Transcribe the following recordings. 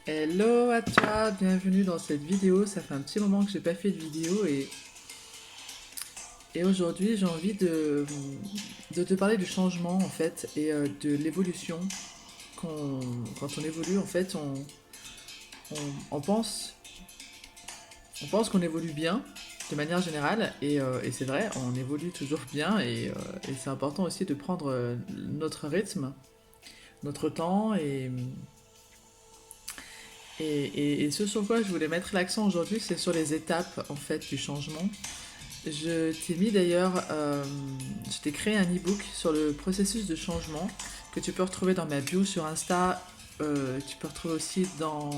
Hello à toi, bienvenue dans cette vidéo. Ça fait un petit moment que j'ai pas fait de vidéo et aujourd'hui j'ai envie de te parler du changement en fait et de l'évolution. Quand on évolue en fait on on pense qu'on évolue bien de manière générale et c'est vrai, on évolue toujours bien et c'est important aussi de prendre notre rythme, notre temps et ce sur quoi je voulais mettre l'accent aujourd'hui, c'est sur les étapes en fait du changement. Je t'ai mis d'ailleurs, je t'ai créé un e-book sur le processus de changement que tu peux retrouver dans ma bio sur Insta, tu peux retrouver aussi dans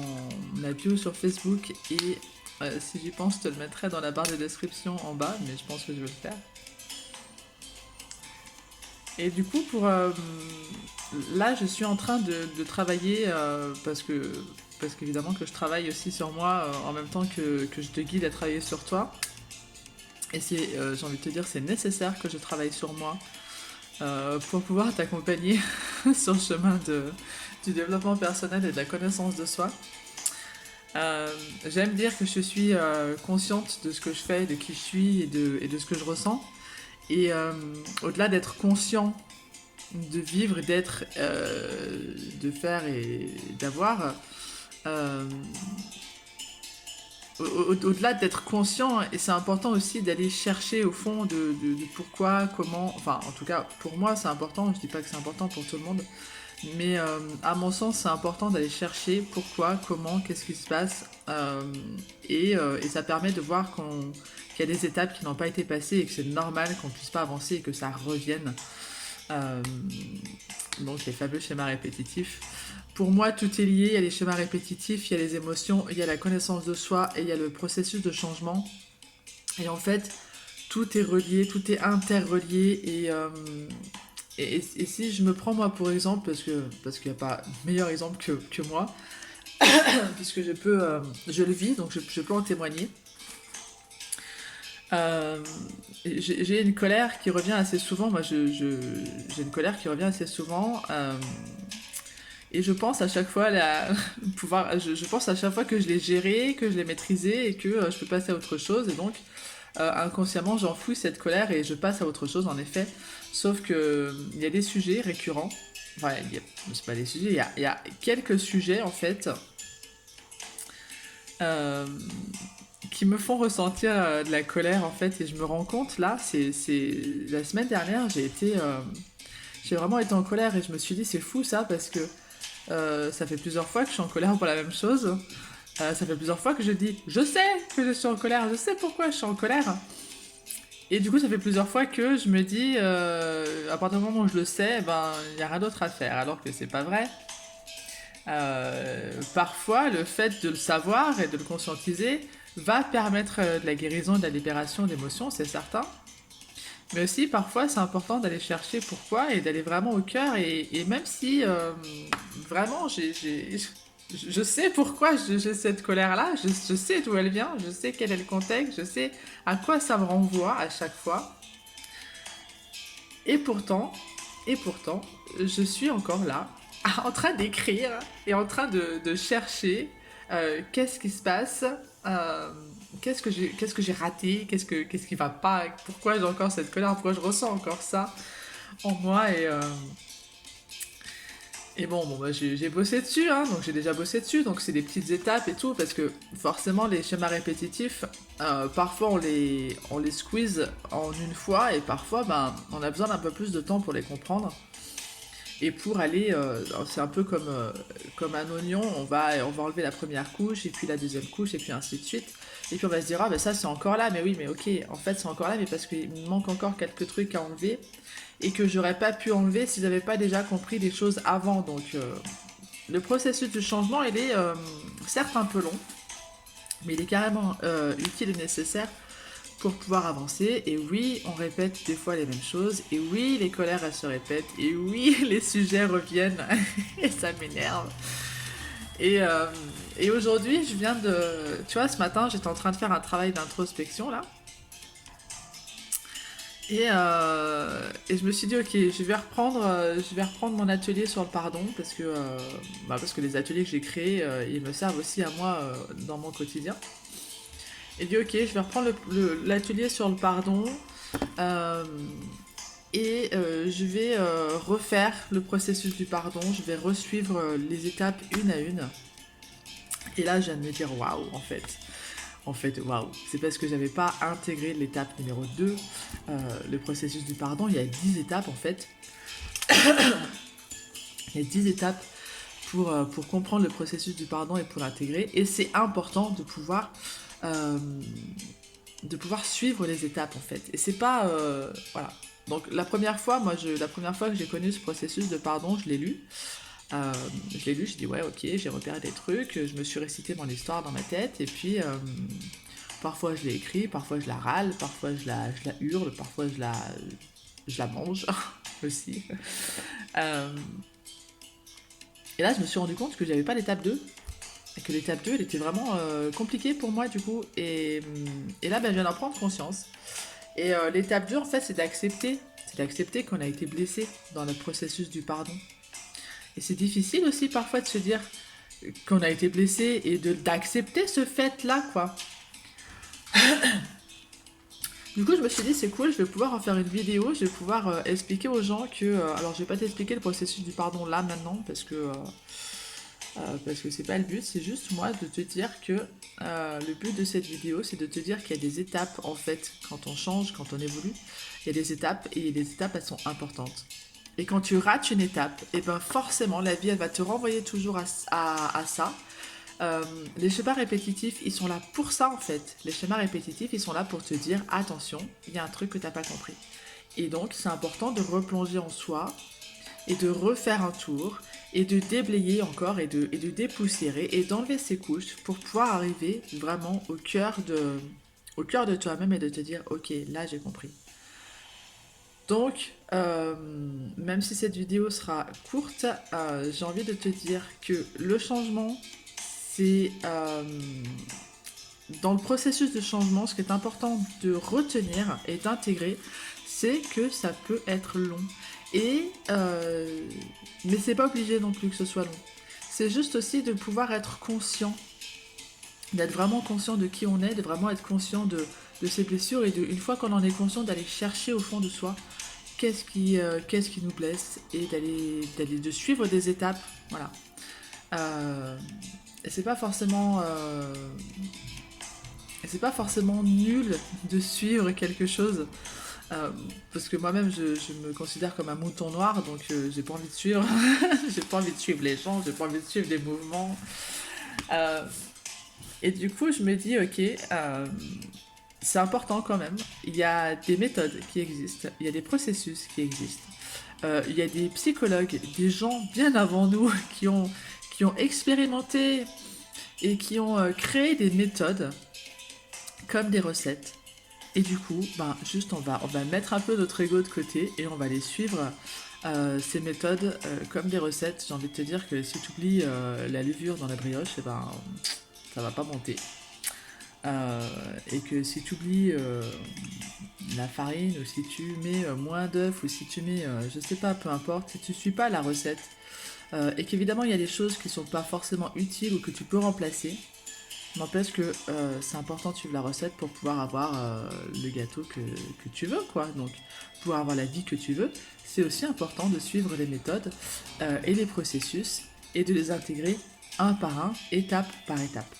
ma bio sur Facebook et si j'y pense, je te le mettrai dans la barre de description en bas, mais je pense que je vais le faire. Et du coup, là, je suis en train de travailler parce qu'évidemment que je travaille aussi sur moi en même temps que je te guide à travailler sur toi. Et j'ai envie de te dire, c'est nécessaire que je travaille sur moi pour pouvoir t'accompagner sur le chemin du développement personnel et de la connaissance de soi. J'aime dire que je suis consciente de ce que je fais, de qui je suis et de ce que je ressens. Et au-delà d'être conscient de vivre et d'être, de faire et d'avoir, euh, au-delà d'être conscient, et c'est important aussi d'aller chercher au fond de pourquoi, comment, enfin en tout cas pour moi c'est important, je dis pas que c'est important pour tout le monde, mais à mon sens c'est important d'aller chercher pourquoi, comment, qu'est-ce qui se passe, et ça permet de voir qu'il y a des étapes qui n'ont pas été passées et que c'est normal qu'on puisse pas avancer et que ça revienne. Euh, donc les fameux schémas répétitifs. Pour moi, tout est lié. Il y a les schémas répétitifs, il y a les émotions, il y a la connaissance de soi et il y a le processus de changement. Et en fait, tout est relié, tout est interrelié. Et si je me prends moi pour exemple, parce qu'il n'y a pas meilleur exemple que moi, puisque je le vis, donc je peux en témoigner. Euh, j'ai une colère qui revient assez souvent. J'ai une colère qui revient assez souvent. Et je pense à chaque fois je pense à chaque fois que je l'ai géré, que je l'ai maîtrisé et que je peux passer à autre chose. Et donc, inconsciemment, j'enfouis cette colère et je passe à autre chose, en effet. Sauf que il y a des sujets récurrents. Enfin, c'est pas des sujets, il y a quelques sujets, en fait, euh, qui me font ressentir de la colère, en fait. Et je me rends compte, là, la semaine dernière, j'ai vraiment été en colère et je me suis dit, c'est fou ça, parce que ça fait plusieurs fois que je suis en colère pour la même chose. Ça fait plusieurs fois que je dis je sais que je suis en colère, je sais pourquoi je suis en colère. Et du coup, ça fait plusieurs fois que je me dis à partir du moment où je le sais, ben il n'y a rien d'autre à faire, alors que c'est pas vrai. Parfois, le fait de le savoir et de le conscientiser va permettre de la guérison et de la libération d'émotions, c'est certain. Mais aussi, parfois, c'est important d'aller chercher pourquoi et d'aller vraiment au cœur. Et même si vraiment, je sais pourquoi j'ai cette colère-là, je sais d'où elle vient, je sais quel est le contexte, je sais à quoi ça me renvoie à chaque fois. Et pourtant, et pourtant, je suis encore là, en train d'écrire et en train de chercher qu'est-ce qui se passe, euh, qu'est-ce que j'ai raté, qu'est-ce qui va pas, pourquoi j'ai encore cette colère, pourquoi je ressens encore ça en moi et bon bah, j'ai bossé dessus, hein, donc j'ai déjà bossé dessus, donc c'est des petites étapes et tout, parce que forcément les schémas répétitifs, parfois on les squeeze en une fois, et parfois ben, on a besoin d'un peu plus de temps pour les comprendre. Et pour aller, c'est un peu comme un oignon, on va enlever la première couche, et puis la deuxième couche, et puis ainsi de suite. Et puis on va se dire, ah ben ça c'est encore là, mais oui, mais ok, en fait c'est encore là, mais parce qu'il me manque encore quelques trucs à enlever, et que j'aurais pas pu enlever si j'avais pas déjà compris des choses avant. Donc le processus du changement, il est certes un peu long, mais il est carrément utile et nécessaire pour pouvoir avancer. Et oui, on répète des fois les mêmes choses. Et oui, les colères, elles se répètent. Et oui, les sujets reviennent. Et ça m'énerve. Et, euh, et aujourd'hui, je viens de... Tu vois, ce matin, j'étais en train de faire un travail d'introspection, là. Et je me suis dit, ok, je vais reprendre mon atelier sur le pardon parce que les ateliers que j'ai créés, ils me servent aussi à moi dans mon quotidien. Et dit, ok, je vais reprendre l'atelier sur le pardon euh, je vais refaire le processus du pardon. Je vais resuivre les étapes une à une. Et là, je viens de me dire, waouh, en fait. En fait, waouh, c'est parce que j'avais pas intégré l'étape numéro 2, le processus du pardon. Il y a 10 étapes en fait. Il y a 10 étapes pour comprendre le processus du pardon et pour l'intégrer. Et c'est important euh, de pouvoir suivre les étapes en fait. Et c'est pas. Voilà. Donc la première fois que j'ai connu ce processus de pardon, je l'ai lu. Je l'ai lu, j'ai dit ouais ok, j'ai repéré des trucs, je me suis récité mon histoire dans ma tête et puis parfois je l'ai écrit, parfois je la râle, parfois je la hurle, parfois je la mange aussi. Euh, et là je me suis rendu compte que j'avais pas l'étape 2 et que l'étape 2 elle était vraiment compliquée pour moi du coup et là ben, je viens d'en prendre conscience. Et l'étape 2 en fait c'est d'accepter qu'on a été blessé dans le processus du pardon. Et c'est difficile aussi parfois de se dire qu'on a été blessé et d'accepter ce fait-là, quoi. Du coup, je me suis dit, c'est cool, je vais pouvoir en faire une vidéo, je vais pouvoir expliquer aux gens que... alors, je vais pas t'expliquer le processus du pardon là, maintenant, parce que c'est pas le but, c'est juste moi de te dire que le but de cette vidéo, c'est de te dire qu'il y a des étapes, en fait, quand on change, quand on évolue, il y a des étapes, et les étapes, elles sont importantes. Et quand tu rates une étape, et ben forcément, la vie, elle va te renvoyer toujours à ça. Les schémas répétitifs, ils sont là pour ça en fait. Les schémas répétitifs, ils sont là pour te dire attention, il y a un truc que tu n'as pas compris. Et donc, c'est important de replonger en soi et de refaire un tour et de déblayer encore et de dépoussiérer et d'enlever ces couches pour pouvoir arriver vraiment au cœur de toi-même et de te dire ok, là j'ai compris. Donc, même si cette vidéo sera courte, j'ai envie de te dire que le changement, c'est dans le processus de changement, ce qui est important de retenir et d'intégrer, c'est que ça peut être long. Mais c'est pas obligé non plus que ce soit long. C'est juste aussi de pouvoir être conscient, d'être vraiment conscient de qui on est, de vraiment être conscient de ses blessures et une fois qu'on en est conscient, d'aller chercher au fond de soi qu'est-ce qui nous blesse et de suivre des étapes, voilà. Et c'est pas forcément nul de suivre quelque chose, parce que moi-même je me considère comme un mouton noir, donc j'ai pas envie de suivre, j'ai pas envie de suivre les gens, j'ai pas envie de suivre des mouvements. Euh, et du coup je me dis ok, c'est important quand même. Il y a des méthodes qui existent, il y a des processus qui existent. Il y a des psychologues, des gens bien avant nous qui ont expérimenté et qui ont créé des méthodes comme des recettes. Et du coup, ben, juste on va mettre un peu notre ego de côté et on va les suivre, ces méthodes comme des recettes. J'ai envie de te dire que si tu oublies la levure dans la brioche, eh ben, ça va pas monter. Et que si tu oublies la farine ou si tu mets moins d'œufs ou si tu mets, je sais pas, peu importe, si tu suis pas la recette et qu'évidemment il y a des choses qui sont pas forcément utiles ou que tu peux remplacer, n'empêche que c'est important de suivre la recette pour pouvoir avoir le gâteau que tu veux, quoi. Donc, pour avoir la vie que tu veux, c'est aussi important de suivre les méthodes et les processus et de les intégrer un par un, étape par étape.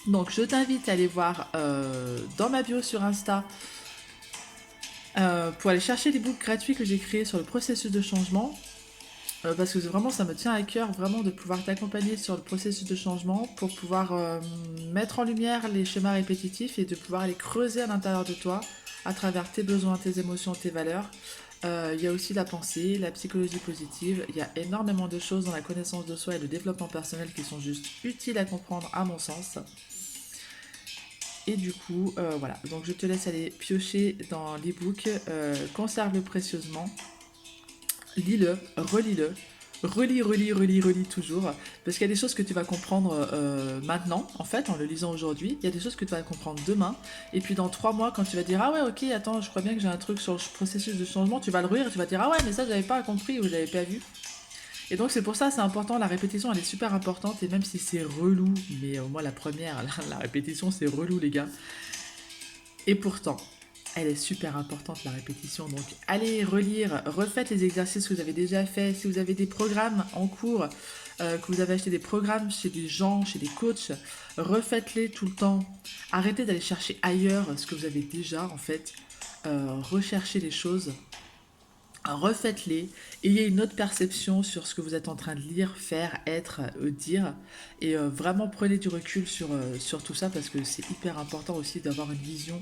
Donc, je t'invite à aller voir dans ma bio sur Insta pour aller chercher les books gratuits que j'ai créés sur le processus de changement. Parce que vraiment ça me tient à cœur vraiment de pouvoir t'accompagner sur le processus de changement pour pouvoir mettre en lumière les schémas répétitifs et de pouvoir les creuser à l'intérieur de toi à travers tes besoins, tes émotions, tes valeurs. Il y a aussi la pensée, la psychologie positive, il y a énormément de choses dans la connaissance de soi et le développement personnel qui sont juste utiles à comprendre à mon sens. Et du coup, voilà, donc je te laisse aller piocher dans l'ebook, conserve-le précieusement. Lis-le, relis-le, relis toujours, parce qu'il y a des choses que tu vas comprendre maintenant, en fait, en le lisant aujourd'hui, il y a des choses que tu vas comprendre demain, et puis dans 3 mois, quand tu vas dire, ah ouais, ok, attends, je crois bien que j'ai un truc sur le processus de changement, tu vas le relire et tu vas dire, ah ouais, mais ça, j'avais pas compris ou j'avais pas vu. Et donc c'est pour ça, c'est important, la répétition, elle est super importante, et même si c'est relou, mais moi, la première, la répétition, c'est relou, les gars. Et pourtant, elle est super importante la répétition, donc allez relire, refaites les exercices que vous avez déjà faits, si vous avez des programmes en cours, que vous avez acheté des programmes chez des gens, chez des coachs, refaites-les tout le temps. Arrêtez d'aller chercher ailleurs ce que vous avez déjà en fait. Recherchez les choses, refaites-les, ayez une autre perception sur ce que vous êtes en train de lire, faire, être, dire, et vraiment prenez du recul sur tout ça parce que c'est hyper important aussi d'avoir une vision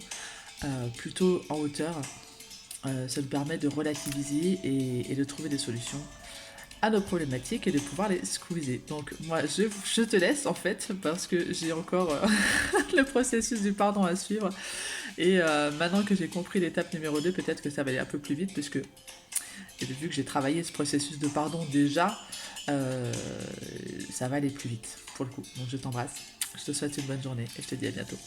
plutôt en hauteur. Ça nous permet de relativiser et de trouver des solutions à nos problématiques et de pouvoir les squeezer. Donc moi je te laisse en fait parce que j'ai encore le processus du pardon à suivre et maintenant que j'ai compris l'étape numéro 2, peut-être que ça va aller un peu plus vite puisque vu que j'ai travaillé ce processus de pardon déjà, ça va aller plus vite pour le coup. Donc je t'embrasse, je te souhaite une bonne journée et je te dis à bientôt.